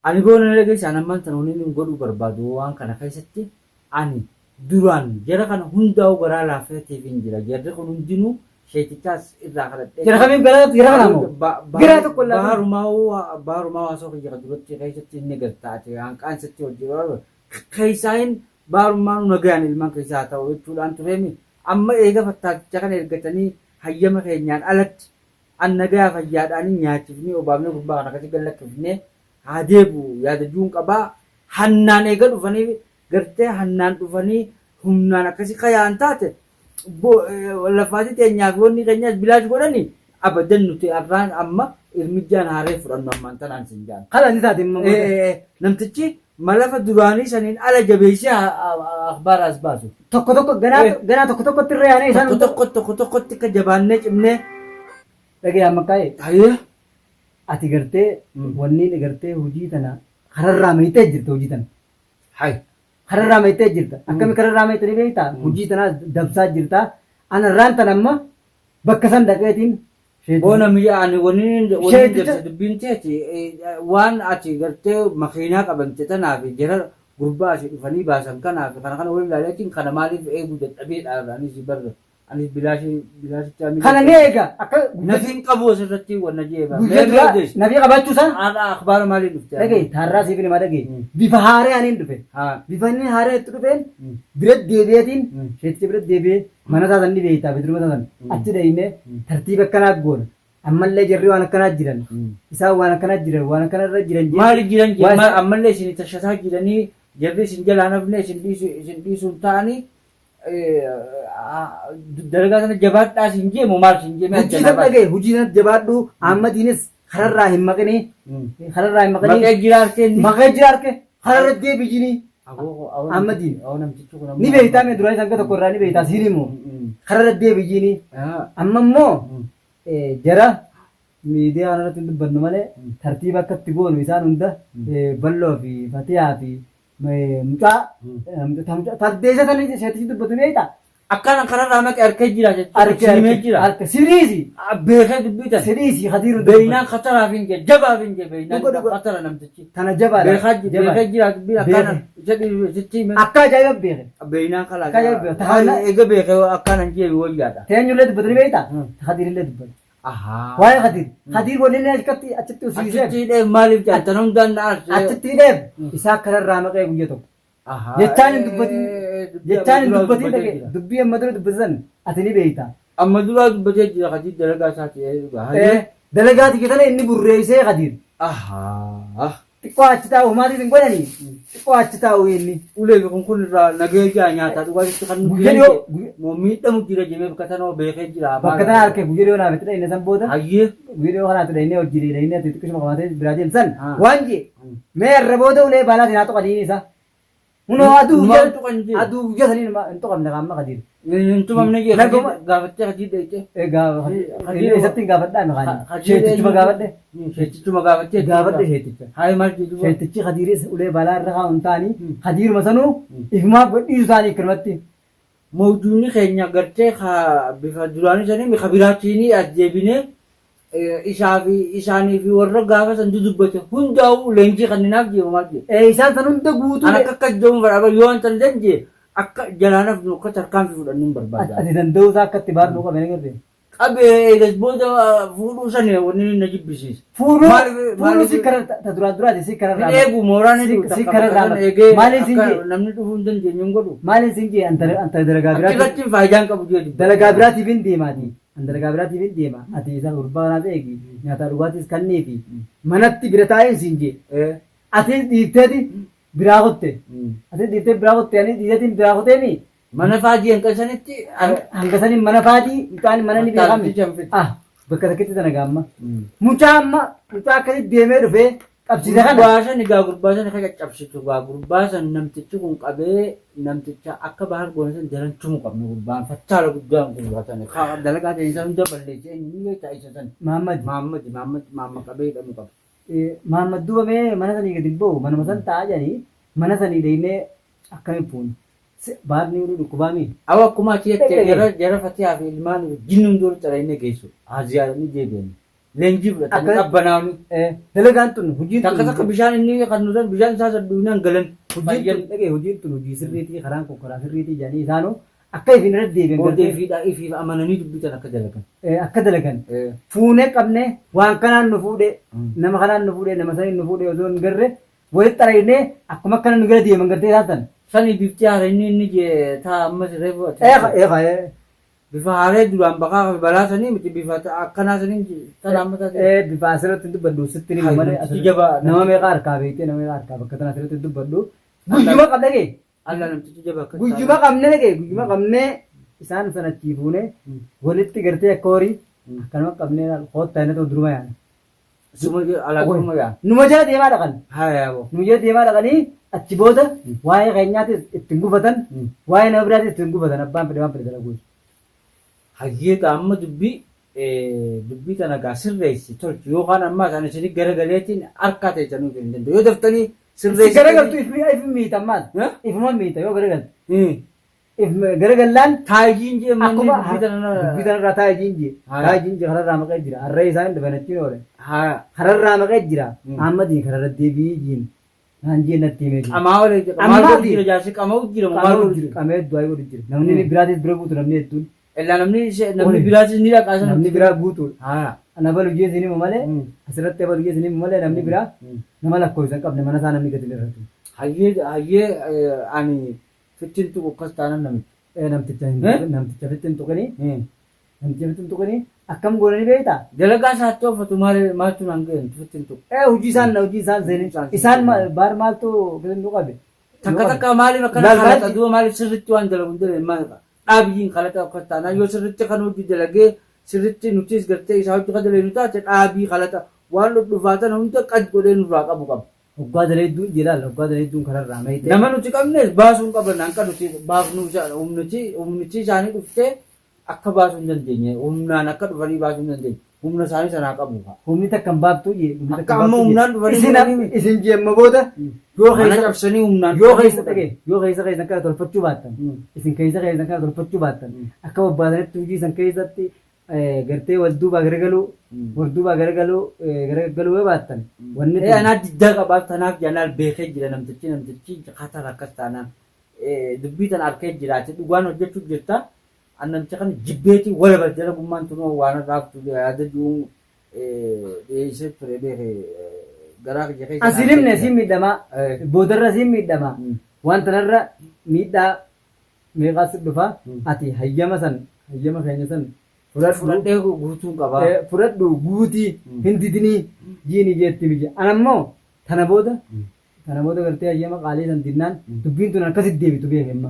Ani goona dhagee sana manta nuuni godhuu barbaadu waan kana keessatti ani duraan jara kana hundaa'u garaa laafeetiif hin jira. Jarri kun hundinuu sheetichaas irraa kadhadhee. Jara kamiif galata jara kana moo? Giraa tokko laata. Baarumaa haasoo kiyya duratti keessatti inni gartaate hanqaan sitti hojii keessaayin baarumaa nu nagaan ilmaan keessaa ta'u jechuudhaan tureemi. Amma eega fattaachicha kana ergatanii hayyama keenyaan alatti an nagaa fayyaadhaan nyaachifnee obaafnee gurbaa kana akkasii gallakkifnee haa deebu yaadachuun qabaa. Hannaan eega dhufanii gartee hannaan dhufanii humnaan akkasii kayaan taate lafaati teenyaaf wanni keenyaas bilaash godhanii abadan nuti arraan amma irmijjaan haaree fudhannu ammaan tanaan sin jaan. Kana ni taate immoo. Namtichi malafa duraanii saniin ala jabeessee akhbaaraas baasu. Tokko ganaa tokkotti irra yaanee isaan. Tokko tokkotti akka jabaannee cimnee. Dhagee amma kaa'e. Hayyee. Ati gartee wanni gartee hojii tana kararraa meettee jirta hojii tana. Hayi. Kararraa meettee jirta. Akkami kararraa meettee beektaa? Hojii tana dabsaa jirta. Anarraan tan amma bakka san dhaqeetiin. Bona mi'aani wani dubbiin teeti waan ati gartee makiinaa qabamte tanaaf jara gurbaa asii dhufanii baasan kanaaf kana waliin ilaaleetiin kana maaliif eeguu dadhabee dhaabanii si barra. Anis bilaashicha kana ni eega akka nafiin qabu asirratti wanna jeeba. Nafii qabaachuu san akhbaara maalii dhufte? Dhagee taarraa siif nima dhagee bifa haaree aniin dhufe. Bifa inni haaree itti dhufeen biratti deebi'eetiin sheeticha biratti deebi'ee mana isaasan ni beektaa bidiruma isaasan achi dhahinee tartiiba akkanaa goona. Ammallee jarri waan akkanaa jiran isaan waan akkanaa jiran waan akkanarra jiran maali jiran ammallee isin tashataa jiranii jarri isin jalaa nafne isin dhiisuun ta'anii dalagaa sana jabaadhaa isin jeemu maal isin jeeme hojii sana dhagee hojii sana jabaadhu ammatiinis kararraa hin maqinii maqee jiraarke kararra deebijinii ammatiin ni beektaa mee duraa isaan tokko irraa ni beektaa sirimoo kararra deebijinii amma immoo jara miidiyaa irratti dubbannu malee tartiiba akkatti goonu isaan hunda balloo fi fatiyaa fi mucaa tardeessa tanii sheetichi dubbatu beektaa. Akkana kararraa maqee harkee jira jechuudha. Harka siriisi. Beekee dubbitan. Siriisi hadiiru. Beeynaan kataraaf hin jee jabaaf hin jee beeynaan katara namtichi. Tana jabaadha. Beekee jira dubbii akkana jechi akka ajaa'iba beeke. Beeynaan kalaa. Akka ajaa'iba. Eega beekee akkana hin jee wayyaadha. Teenyullee dubbatu ni beektaa? Hadiirillee dubbatu. Waa'ee hadiir. Hadiir waliin achitti usiisee. Achitti hidhee maaliif jaallatan hundaan na'aas. Achitti hidhee isaa kararraa maqee guyya tokko. Jechaan hin dubbatiin dhagee dubbii amma dura dubbatan ati ni beektaa. Amma dura dubbatee jira hadiir dalagaa isaati. Dalagaa tiketana inni burreessee hadiir. Xiqqoo achi taa'u maatiif hin godhanii. Xiqqoo achi taa'u inni. Ulee kun irraa nagee nyaataa dhugaatii kan miidhamu jira jemee bakka tanoo beekee jira. Bakka tanaa harkee guyyaa dhiyoo naaf itti dhahine san booda. Hayyee. Guyyaa dhiyoo kanaatti dhahine hojii dhahine xixiqqoo qabatee biraa deemsan. Waan jee mee irra booda ulee baalaatiin haa tuqadiin isaa. Unoo aduu guyyaa sanii hin tuqamne qaama hadiir. Hin tuqamne jee gaafattee hadiir dheeyte. Eessatti hin gaafadhaa maqaan. Sheetichuma gaafadhe. Sheetichuma gaafattee. Gaafadhe sheeticha. Hayi maal jedhu. Sheetichi hadiiris ulee balaa irra kaa'uun ta'anii hadiiruma sanuu ifmaaf godhiisu ta'anii akkanumatti. Mawduunni keenya gartee bifa duraanii sanii bifa biraatiin as deebinee isaanii fi warra gaafa san dubbate hundaa'u leenjii kanninaaf jeeru maal jedhu. Isaan san hunda guutuu. Ana akka jedhamu fadhaaba yoo wanta dandee akka jalaanaaf nu akka tarkaanfii fudhannuun barbaada. Ati danda'uu isaa akka itti baasnu qabee ni gartee. Qabee eegas booda fuudhuu sanii wanni na jibbisiisa. Fuudhuu si karaa duraati si karaa. Eegu mooraan si karaa. Maaliin siin jee namni dhufuu hin dandeenye hin godhu. Maaliin siin jee anta dalagaa biraati. Akkirratti faayidaan qabu jedhu. Dalagaa biraatiif hin deemaati. Dalagaa biraatiif hin deema. Ati isa gurbaa kanaaf eegi nyaata dhugaatis kanneefi manatti bira taa'ee siin jee. Ati dhiibteeti biraa kutte. Ati dhiibtee biraa kutte ani dhiisetiin biraa kutteemi. Mana faadii hanga saniin mana faadii mucaan mana ni beekame. Bakka takkitti sana gaamma. Mucaa akkasitti deemee dhufee qabsiisa kana. Gurbaasan egaa gurbaasan akka caccabsitu egaa gurbaasan namtichi kun qabee namticha akka bahar goonsan jaran tumu qabne gurbaan fachaala guddaan gurbaatan. Dalagaa ta'e isaan hunda balleessee inni beektaa isa san. Mahammad qabee hidhamu qaba. Mahammad duuba mee mana sanii gadi ba'u manuma san taa'aa jedhanii mana sanii deemee akkamiin fuunu. Baarni ulu dhukkubaami. Awa akkuma ati jettee jara fatiyaa fi ilmaan jinnuun dura carraa inni geessu. Haziyaadhaan ni deebi'an. leenjii fudhatanii qabbanaa'anii. Dalagaan tun hojiin tun. Takka bishaan inni kan nuti bishaan isaa sadduunaan galan. Hojiin tun hojii sirriitii karaan kun karaa sirriitii jedhanii isaanoo akka ifiin irratti deebi'an. Booddee ifiif amananii dubbitan akka dalagan. Akka dalagan. Fuunee qabnee waan kanaan nu fuudhee nama kanaan nu fuudhee nama saniin nu fuudhee osoo hin garre walitti xaraynee akkuma akkana nu gara deeman gartee taatan. Sani bifti haara inni taa ammas reefu. Bifa haaree duraan baqaa balaa sanii miti bifa akkanaa sanii kana amma taate. Bifa asirratti dubbadhu sitti ni malee nama meeqa harkaa beektee nama meeqa harkaa bakka tana asirratti dubbadhu. Guyyuma qabna gee. Allah namtichi jaba akka. Guyyuma qabne gee guyyuma qabnee isaan sana chiifuune walitti gartee akka horii akkanuma qabnee hoottaa inni ta'u duruma yaana. Alaabuma yaa. Numa jala deemaa dhaqan. Haa yaaboo. Numa jala deemaa dhaqanii achi booda waa'ee keenyaatis ittiin gufatan waa'ee nama biraatis ittiin gufatan abbaan fedhe waan fedhe dalaguus. Hayyeeta amma dubbii kana gaa sirreessi tolchu yookaan ammaa isaan isin garagaleetiin harkaa teessanuu hin danda'u yoo daftanii sirreessi. Garagaltu ifuma miita ammaas ifuma miita yoo garagaltu. Garagallaan taayijiin jee akkuma dubbii tanarraa taayijiin jee kararraa maqee jira harree isaan dabalattiin oole. Kararraa maqee jira ammadii kararra deebii jiin. Hanjii natti himee jira. Qamaa olee qamaa jira jaarsi qamaa jira maal jira. Qamee du'aa godhu jira. Namni biraatis bira guutu namni hedduun. Illaa namni biraatis ni dhaqaa sana. Namni biraa guutu. Ana balu jeesini mu malee asirratti balu jeesini mu malee namni biraa nama lakkoofsan qabne mana isaa namni gadi irratti. Hayyee ani fittiin tuqu akkas taanan namichi. Namticha fittiin tuqanii. Namticha fittiin tuqanii akkam goonanii beektaa? Dalagaa isaatti uffatu maaltu naan ga'e fittiin tuqu. Hojii isaan seenii. Isaan baar maaltu fittiin tuqabe. Takka maaliif akkana kalata duuba maaliif sirriitti waan dalagu hin jedhee maal dhaabbiin kalata akkas taanaa yoo sirriitti kan hojii dalagee sirriitti nutis gartee isaa hojii kan dalagu taate dhaabbii kalata waan dhufaatan hunda qad godhee nurraa qabu qaba. Hoggaa daleedduun jedhaan hoggaa daleedduun kararraa mayitee. Nama nuti qabnes baasuun qaban hanqa nuti baafnuu humnichi isaanii dhuftee akka baasuu hin dandeenye humnaan akka dhufanii baasuu hin dandeenye humna isaanii sanaa qabu. Humni takka hin baaftuu jee. Akka amma humnaan dhufanii isin jeemma booda yoo keessa cabsanii humnaan yoo keessa keessan kana tolfachuu baattan isin keessa keessan kana tolfachuu baattan akka bobbaasanitti hojii isan keessatti gartee walduubaa garagaluu yoo baattan wanni anaa diddaa qabaaf tanaaf jaalal beekee jira namtichi kataan akkas taanaan dubbii tan harkee jiraate dhugaan hojjechuu jirta annamcha kan jibbeetii wala baljala gummaan tunoo waan raaftu yaada duun dhiyeessee ture beekee garaa keessa asilimne siin miidhamaa boodarra siin miidhamaa waan tanarra miidhaa meeqaas dhufa ati hayyama keenya san fudhadhee guutuun qaba. Fudhadhu guutii hin didinii jiini jeetti biyya. Anammoo tana booda gartee hayyama qaalii san dinnaan dubbiin tun akkasitti deebitu beekemma.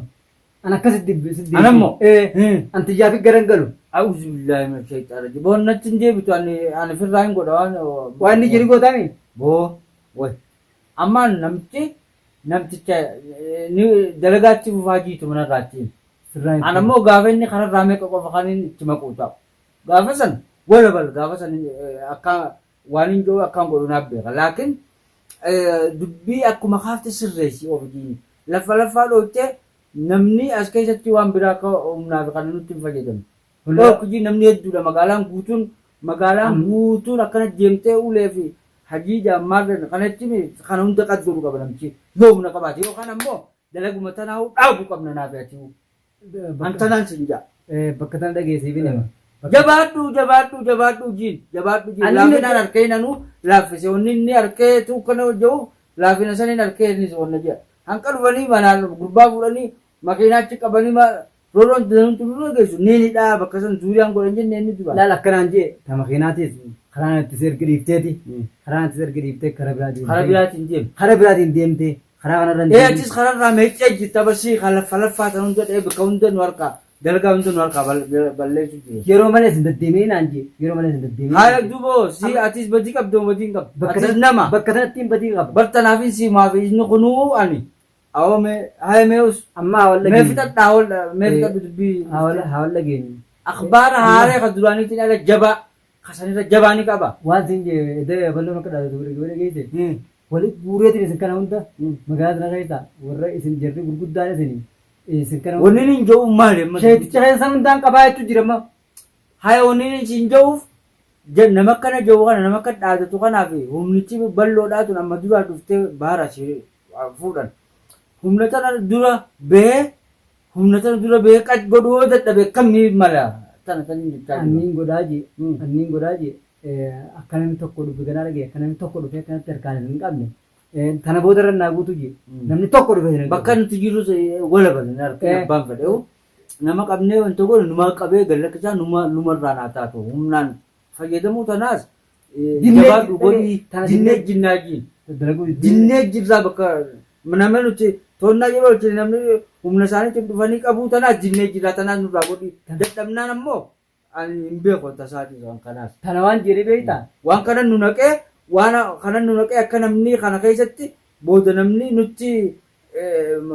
An akkasitti deebitu. Anammoo. An tijaafi garan galu. Awuzu billaahi min shayxaani rajiim. Boon natti hin deebitu ani firraa hin godha waan ni jedhi gootaami. Boo way. Ammaan namticha dalagaatti fufaa jiitu manarraatti. Anammoo gaafa inni kanarraa meeqa qofa kan inni itti maquuta. Gaafa san walabal gaafa san akka waan hin jiru akkaan godhu naaf beeka. Laakiin dubbii akkuma kaafte sirreessi ofiitiin lafa dhoottee namni as keessatti waan biraa akka humnaaf kan nutti hin fayyadamu. Hojii namni hedduudha magaalaan guutuun akkana deemtee ulee fi hajii jaammaarra kanatti kana hunda qad godhu qaba namichi yoo humna qabaate yookaan ammoo dalaguma tanaa dhaabuu qabna naaf yaachuu. Antanaan sinja. Bakka tana dhageessee binema. Jabaadhu jiin. Laafinaan harkee nanuu laaffise wanni inni harkee tuukkana hojjetu laafina saniin harkee inni wanna jedha. Hanqa dhufanii manaan gurbaa fuudhanii makiinaachi qabanii rooloon danuun xumuruu geessu neenidhaa bakka san zuuriyaan godhan jennee inni dura. Laal akkanaan jee ta makiinaatis karaan itti erga dhiifteeti. Karaan itti erga dhiiftee karaa biraatiin deemte. Karaa biraatiin deemtee. Karaa kanarra achis kanarraa meeqee jirta barsiis laffaa tan hunda dhee bakka hunda nu harkaa dalgaa hunda nu harkaa balleessu jira. Yeroo malee sin deddeemee naan jee yeroo malee sin deddeemee. Haala duboo si atis badii qabdoo badii qabda. Atis nama. Bakka sanattiin badii qabda. Bartanaafin si maafi inni kunuu ani. Awwame haa meeus. Amma hawalla geenye. Mee fixadhu dubbii. Hawalla geenye. Akhbaara haaree ka duraaniitiin ala jabaa kasanirra jabaa ni qaba. Waan sin jee edee balloon akka dhaabatu geesse. Walitti buureetiin isin kana hunda magaalaa sana keessa warra isin jarri gurguddaan isin kana. Wanni hin jiru maali? Sheeticha keessa hundaan qabaa jechuun jira amma. Haya wanni hin jiruuf nama akkana jiru kana nama akka dhaadatu kanaaf humnichi bal'oodhaatu amma duraa dhuftee baara ishee fuudhan. Humna tana dura bahee qad godhuu dadhabe kamni mala tana taniin jechaa anniin godhaa jee akka namni tokko dhufe ganaa dhagee akka namni tokko dhufe akkanatti harkaan hin qabne tana booda irra naa guutu jee namni tokko dhufe bakka nuti jiru wala balan harka abbaan fedhe nama qabnee wanta godhu numa qabee gallakkisaa numarraa naa taatu humnaan fayyadamuu tanaas jabaadhu godhii dinnee jirraa bakka nama nuti toonnaa yeroo hojii namni humna isaaniitiin dhufanii qabuu tanaas dinnee jirraa tanaas nurraa godhii dadhabnaan ammoo ani hin beeku tasaatii waan kanaas. Kana waan jedhee beektaa? Waan kana nu naqee akka namni kana keessatti booda namni nuti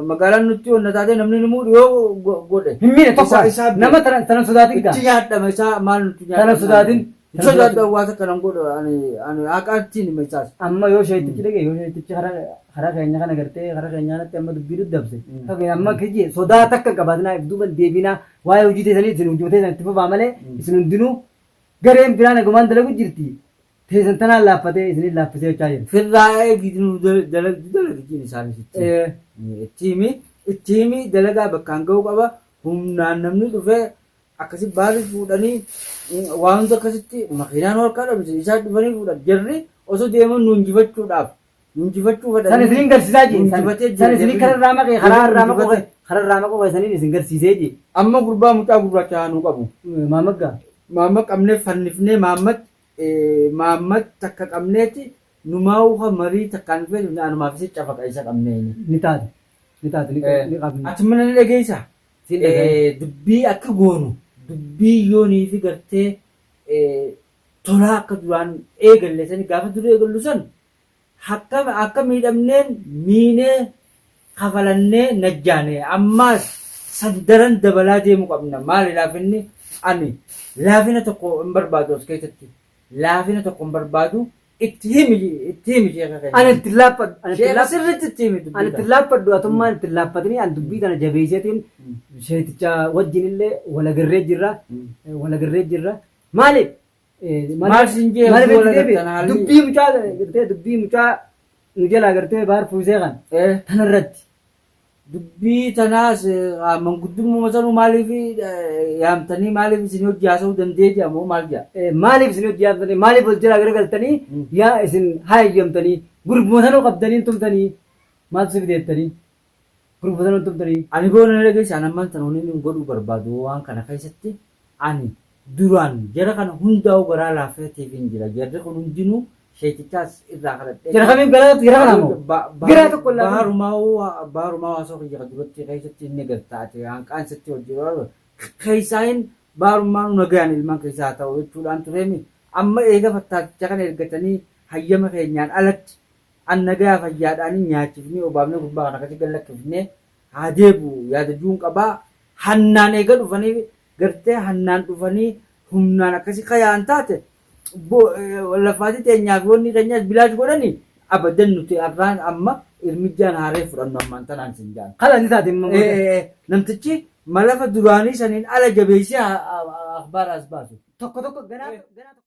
magaalaan nuti wanta taatee namni numuu dhiyoo godhe. Hin miine tokko nama tana sodaatin gaa. Itti nyaadhama isaa maal nuti nyaadhama. Tana sodaatin. Sodaadha waan akka nan godhu ani haqaattiin hima isaas. Amma yoo sheetichi dhagee yoo sheetichi karaa keenya kana gartee karaa keenyaatti amma dubbii duddabse. Amma kijee sodaa takka qabaatinaa duuba deebinaa waa'ee hojii teessanii isin hojii teessan itti fufaa malee isin hundinuu gareen biraan eegumaan dalagu jirti. Teessan tanaan laaffatee isin laaffisee jechaa jiru. Firraa'ee gidduu dalagjiin isaanis itti himi dalagaa bakkaan ga'uu qaba. Humnaan namni dhufee akkasi baalis fuudhanii waan hunda akkasitti makiinaan harkaa dhabse isaan dhufanii fuudhan jarri osoo deeman nu injifachuudhaaf injifachuu fedhan. San isin garsiisaa jee. San isin kararraa maqee karaa maqee saniin isin garsiisee jee. Amma gurbaa mucaa gurraacha nu qabu. Maammaq qabnee fannifnee maammaq takka qabneeti numaa marii takkaan fedhu anumaaf isa cafaqa isa qabnee. Ni taate ni qabne. Ati mana ni dhageessa. Dubbii akka goonu dubbii yoonii fi gartee tolaa akka duraan eegalle sani gaafa dura eegallu san akka miidhamneen miinee kafalannee najjaane ammaas sandaran dabalaa deemu qabna maali laafinni ani laafina tokko hin barbaadu as keessatti laafina tokko hin barbaadu itti himi sheeka keenya. Ani itti laaffadhu. Sirriitti itti himi dubbii. Ani itti laaffadhu atummaan itti laaffatanii ani dubbii kana jabeesseetiin sheeticha wajjin illee walagarree jirra. Maaliif? Maal siin jee dubbii mucaa nu jalaa gartee baar fuusee kan tanarratti. Dubbii tanaas manguddummaa sanuu maaliif yaamtanii maaliif isin hojii haasa'uu danda'ee jedhamu maal jedha? Maaliif isin hojii haasa'anii maaliif hojii jalaa garagaltanii yaa isin hayyamtanii gurbuma sanuu qabdanii tumtanii maaltu si fideettanii gurbuma sanuu tumtanii. Ani boona na dhageessa ani ammaan sana inni godhuu barbaadu waan kana keessatti ani duraan jara kana hundaa'u garaa laafeetiif hin jira jarri kun hundinuu sheetichaas irraa kadhadhee. Jara kamiin jara kanaamoo? Giraa tokko baarumaa waasoo kiyya duratti keessatti inni gartaate hanqaan isatti hojii barbaadu keessaayin baarummaan nagaan ilmaan keessaa haa ta'u jechuudhaan tureemi amma eega fattaachicha kana ergatanii hayyama keenyaan alatti an nagaa fayyaadhaan nyaachifnee obaafnee gubbaa kana akkasii gallakkifnee haa deebi'u yaada juun qabaa hannaan eega dhufanii gartee hannaan dhufanii humnaan akkasii kayaan taate lafaatii teenyaaf wanni keenyaas bilaash godhanii abadan nuti arraan amma irmijjaan haaree fudhannu ammaan tanaan sin jaan. Haala ni taate namtichi malafa duraanii saniin ala jabeessee akhbaaraas baasu. Tokko ganaa.